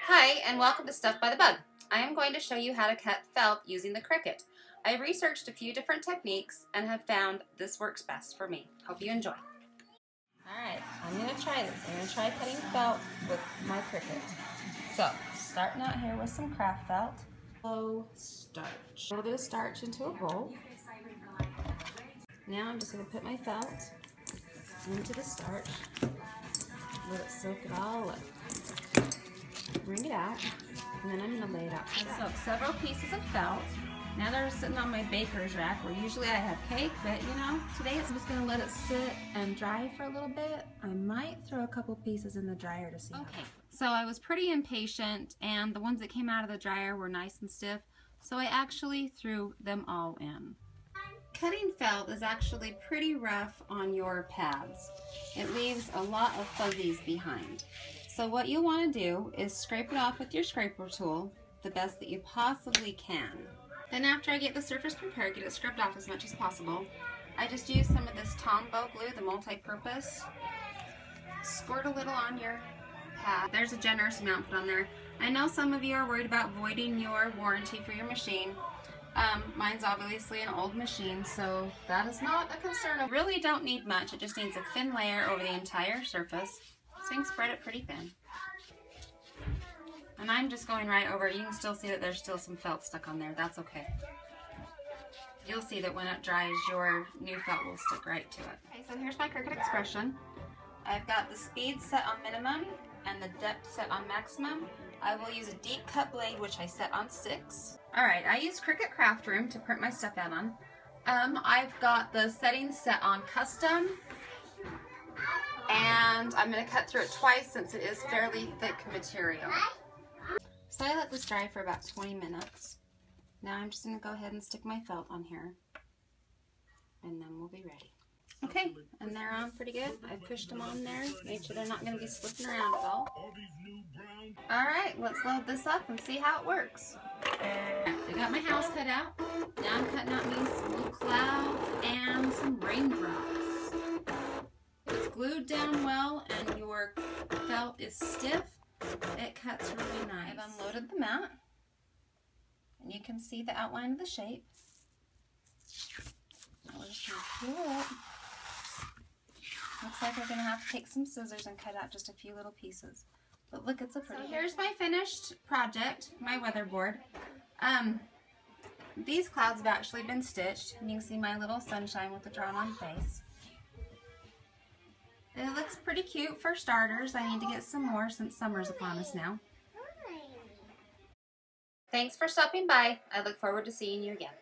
Hi, and welcome to Stuff by the Bug. I am going to show you how to cut felt using the Cricut. I researched a few different techniques and have found this works best for me. Hope you enjoy. Alright, I'm going to try this. I'm going to try cutting felt with my Cricut. So, starting out here with some craft felt. Low starch. A little bit of starch into a bowl. Now I'm just going to put my felt into the starch. Let it soak it all up. Bring it out, and then I'm going to lay it out. I soaked several pieces of felt. Now they're sitting on my baker's rack where usually I have cake, but you know, today I'm just going to let it sit and dry for a little bit. I might throw a couple pieces in the dryer to see. Okay, so I was pretty impatient and the ones that came out of the dryer were nice and stiff, so I actually threw them all in. Cutting felt is actually pretty rough on your pads. It leaves a lot of fuzzies behind. So what you want to do is scrape it off with your scraper tool the best that you possibly can. Then after I get the surface prepared, get it scrubbed off as much as possible, I just use some of this Tombow glue, the multi-purpose. Squirt a little on your pad. There's a generous amount put on there. I know some of you are worried about voiding your warranty for your machine. Mine's obviously an old machine, so that is not a concern. I really don't need much. It just needs a thin layer over the entire surface. So you can spread it pretty thin. And I'm just going right over it. You can still see that there's still some felt stuck on there. That's okay. You'll see that when it dries, your new felt will stick right to it. Okay, so here's my Cricut Expression. I've got the speed set on minimum and the depth set on maximum. I will use a deep cut blade, which I set on 6. Alright, I use Cricut Craft Room to print my stuff out on. I've got the settings set on custom. And I'm going to cut through it twice since it is fairly thick material. So I let this dry for about 20 minutes. Now I'm just going to go ahead and stick my felt on here. And then we'll be ready. Okay, and they're on pretty good. I pushed them on there. Make sure they're not going to be slipping around at all. Alright, let's load this up and see how it works. I got my house cut out. Now I'm cutting out me some little clouds and some raindrops. It's glued down well and your felt is stiff, it cuts really nice. I've unloaded the mat and you can see the outline of the shape. Now we're just going to peel it. Looks like we're going to have to take some scissors and cut out just a few little pieces. But look, it's a pretty. So here's my finished project, my weatherboard. These clouds have actually been stitched and you can see my little sunshine with the drawn on face. It looks pretty cute for starters. I need to get some more since summer's upon us now. Thanks for stopping by. I look forward to seeing you again.